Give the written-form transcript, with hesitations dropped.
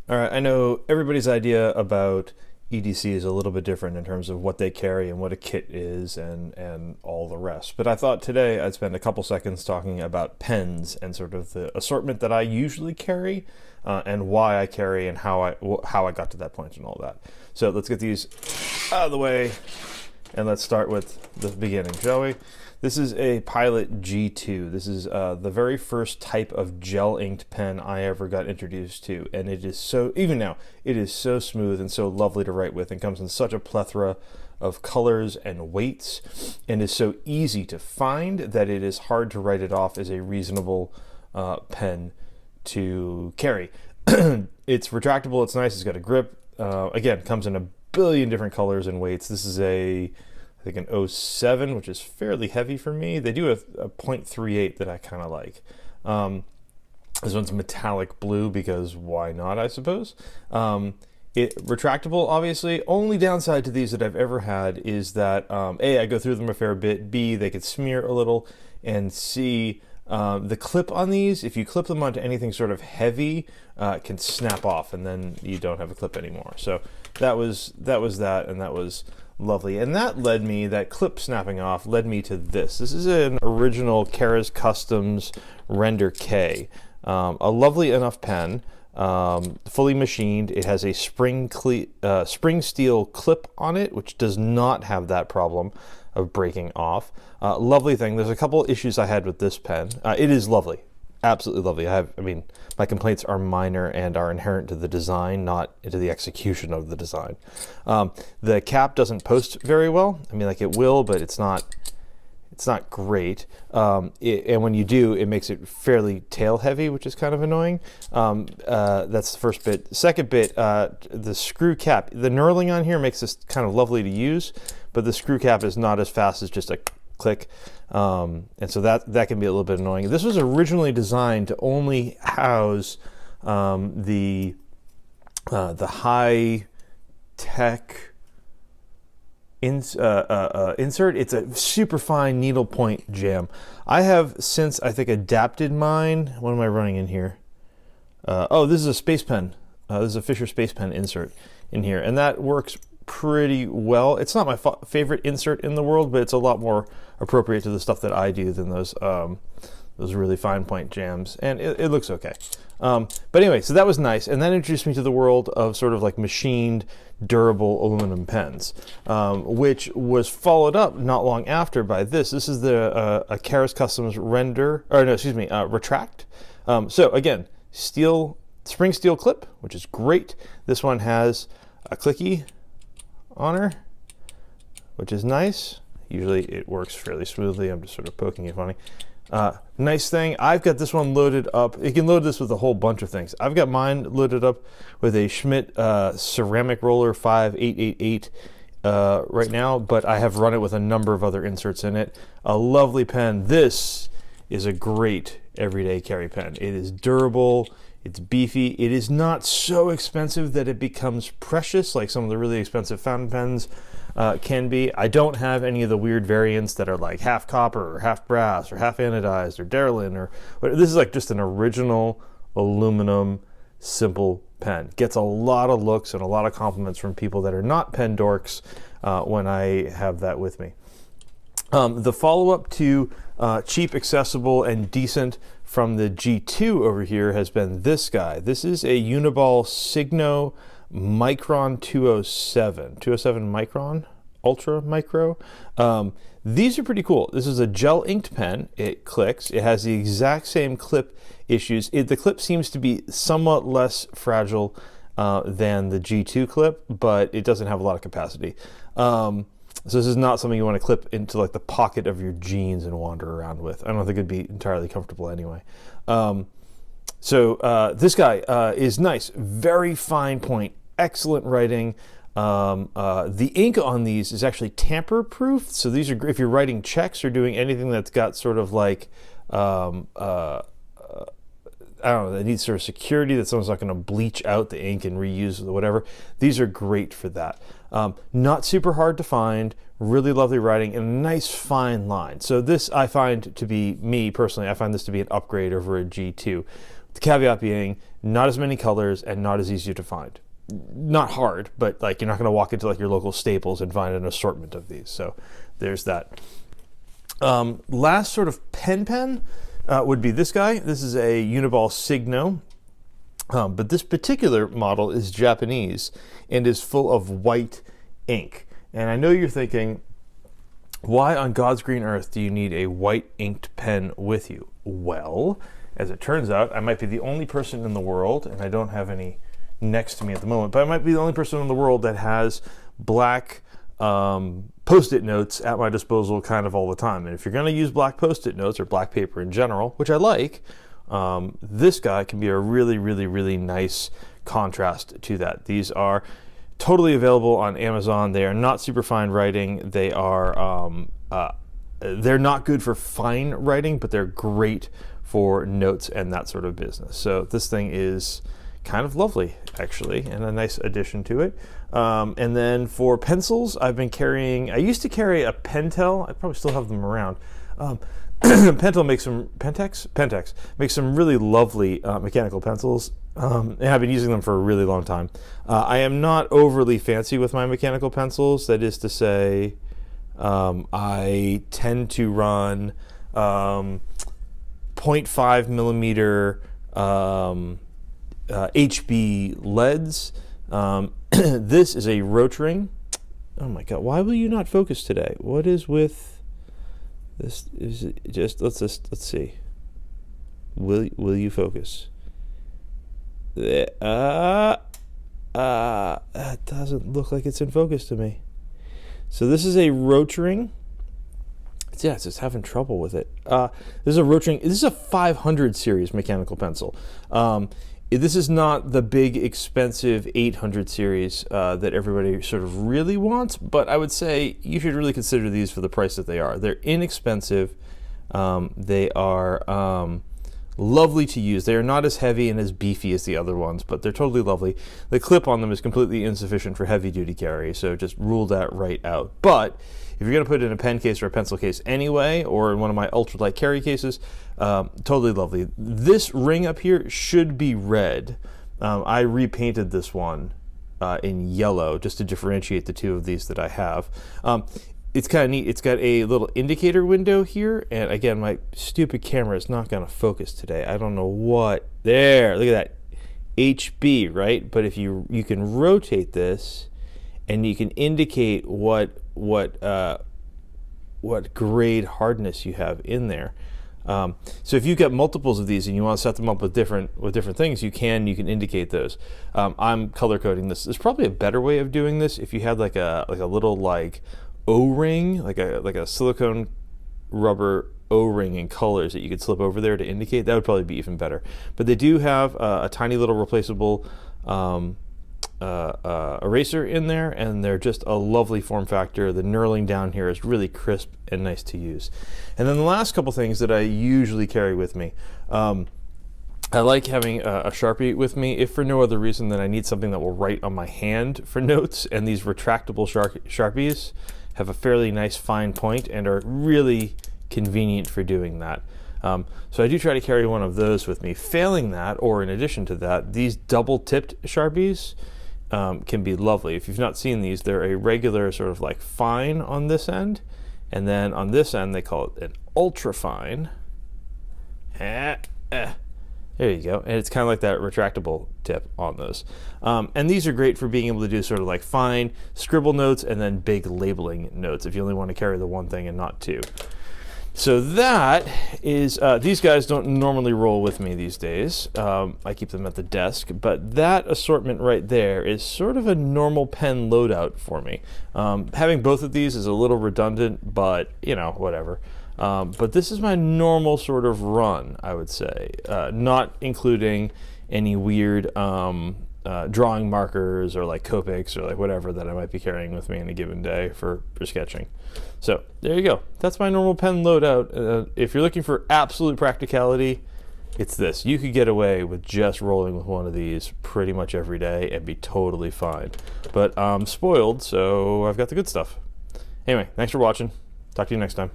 All right, I know everybody's idea about EDC is a little bit different in terms of what they carry and what a kit is and all the rest. But I thought today I'd spend a couple seconds talking about pens and sort of the assortment that I usually carry and why I carry and how I got to that point and all that. So let's get these out of the way and let's start with the beginning, shall we? This is a Pilot G2. This is the very first type of gel inked pen I ever got introduced to, and it is so, even now, it is so smooth and so lovely to write with and comes in such a plethora of colors and weights and is so easy to find that it is hard to write it off as a reasonable pen to carry. It's retractable, it's nice, it's got a grip. Again, comes in a billion different colors and weights. This is I think an 07, which is fairly heavy for me. They do a 0.38 that I kind of like. This one's metallic blue because why not, I suppose. Retractable, obviously. Only downside to these that I've ever had is that A, I go through them a fair bit, B, they could smear a little, and C, the clip on these, if you clip them onto anything sort of heavy, can snap off and then you don't have a clip anymore. So that was that, and that was lovely. And that clip snapping off led me to this. This is an original Charas Customs Render K. A lovely enough pen, fully machined. It has a spring steel clip on it, which does not have that problem of breaking off. Lovely thing. There's a couple issues I had with this pen. It is lovely. Absolutely lovely. I mean, my complaints are minor and are inherent to the design, not to the execution of the design. The cap doesn't post very well. I mean, like it will, but it's not great. And when you do, it makes it fairly tail heavy, which is kind of annoying. That's the first bit. Second bit, the screw cap. The knurling on here makes this kind of lovely to use, but the screw cap is not as fast as just a click. And so that can be a little bit annoying. This was originally designed to only house the high tech insert. It's a super fine needle point jam. I have since, I think, adapted mine. What am I running in here? Oh, this is a space pen. This is a Fisher space pen insert in here, and that works pretty well. It's not my favorite insert in the world, but it's a lot more appropriate to the stuff that I do than those really fine point jams, and it looks okay. But anyway, so that was nice, and that introduced me to the world of sort of like machined, durable aluminum pens, which was followed up not long after by this. This is the a Charas Customs Retract. So again, spring steel clip, which is great. This one has a clicky on her, which is nice. Usually it works fairly smoothly. I'm just sort of poking it funny. Nice thing, I've got this one loaded up. You can load this with a whole bunch of things. I've got mine loaded up with a Schmidt ceramic roller 5888 right now, but I have run it with a number of other inserts in it. A lovely pen. This is a great everyday carry pen. It is durable, it's beefy, it is not so expensive that it becomes precious like some of the really expensive fountain pens can be. I don't have any of the weird variants that are like half copper or half brass or half anodized or Darlin or whatever. This is like just an original aluminum simple pen. Gets a lot of looks and a lot of compliments from people that are not pen dorks when I have that with me. The follow-up to cheap, accessible, and decent from the G2 over here has been this guy. This is a Univille Signo Micron 207 micron, ultra micro. These are pretty cool. This is a gel inked pen. It clicks. It has the exact same clip issues. The clip seems to be somewhat less fragile than the G2 clip, but it doesn't have a lot of capacity. So this is not something you want to clip into like the pocket of your jeans and wander around with. I don't think it'd be entirely comfortable anyway. This guy is nice, very fine point, excellent writing. The ink on these is actually tamper proof. So these are, if you're writing checks or doing anything that's got sort of like, I don't know, that needs sort of security that someone's not going to bleach out the ink and reuse or whatever. These are great for that. Not super hard to find, really lovely writing, and a nice fine line. So this I find to be, me personally, I find this to be an upgrade over a G2. The caveat being not as many colors and not as easy to find. Not hard, but like you're not going to walk into like your local Staples and find an assortment of these. So there's that. Last sort of pen would be this guy. This is a Univille Signo, but this particular model is Japanese and is full of white ink. And I know you're thinking, why on God's green earth do you need a white inked pen with you? Well, as it turns out, I might be the only person in the world, and I don't have any next to me at the moment, but I might be the only person in the world that has black Post-it notes at my disposal kind of all the time. And if you're going to use black Post-it notes or black paper in general, which I like, this guy can be a really, really, really nice contrast to that. These are totally available on Amazon. They are not super fine writing. They are they're not good for fine writing, but they're great for notes and that sort of business. So this thing is kind of lovely, actually, and a nice addition to it. And then for pencils, I've been carrying, I used to carry a Pentel. I probably still have them around. Pentel makes some, Pentax makes some really lovely mechanical pencils, and I've been using them for a really long time. I am not overly fancy with my mechanical pencils. That is to say, I tend to run 0.5 millimeter HB leads. This is a Rotring. Oh my God, why will you not focus today? What is with this? Is it just, let's see. Will you focus? That doesn't look like it's in focus to me. So this is a Rotring. Yeah, it's just having trouble with it. This is a Rotring. This is a 500 series mechanical pencil. This is not the big expensive 800 series that everybody sort of really wants, but I would say you should really consider these for the price that they are. They're inexpensive. They are lovely to use. They are not as heavy and as beefy as the other ones, but they're totally lovely. The clip on them is completely insufficient for heavy duty carry, so just rule that right out. But if you're going to put it in a pen case or a pencil case anyway, or in one of my ultralight carry cases, totally lovely. This ring up here should be red. I repainted this one in yellow just to differentiate the two of these that I have. It's kind of neat. It's got a little indicator window here, and again, my stupid camera is not going to focus today. I don't know what. There, look at that. HB, right? But if you can rotate this, and you can indicate what grade hardness you have in there. So if you've got multiples of these and you want to set them up with different things, you can indicate those. I'm color coding this. There's probably a better way of doing this if you had like a little like O-ring, like a silicone rubber O-ring in colors that you could slip over there to indicate. That would probably be even better. But they do have a tiny little replaceable eraser in there, and they're just a lovely form factor. The knurling down here is really crisp and nice to use. And then the last couple things that I usually carry with me, I like having a Sharpie with me, if for no other reason than I need something that will write on my hand for notes, and these retractable Sharpies have a fairly nice fine point and are really convenient for doing that. So I do try to carry one of those with me. Failing that, or in addition to that, these double-tipped Sharpies can be lovely. If you've not seen these, they're a regular sort of like fine on this end, and then on this end they call it an ultra fine. There you go. And it's kind of like that retractable tip on those. And these are great for being able to do sort of like fine scribble notes and then big labeling notes if you only want to carry the one thing and not two. So that is, these guys don't normally roll with me these days. I keep them at the desk, but that assortment right there is sort of a normal pen loadout for me. Having both of these is a little redundant, but you know, whatever. But this is my normal sort of run, I would say, not including any weird drawing markers or like Copics or like whatever that I might be carrying with me in a given day for sketching. So there you go. That's my normal pen loadout. If you're looking for absolute practicality, it's this. You could get away with just rolling with one of these pretty much every day and be totally fine. But I'm spoiled, so I've got the good stuff. Anyway, thanks for watching. Talk to you next time.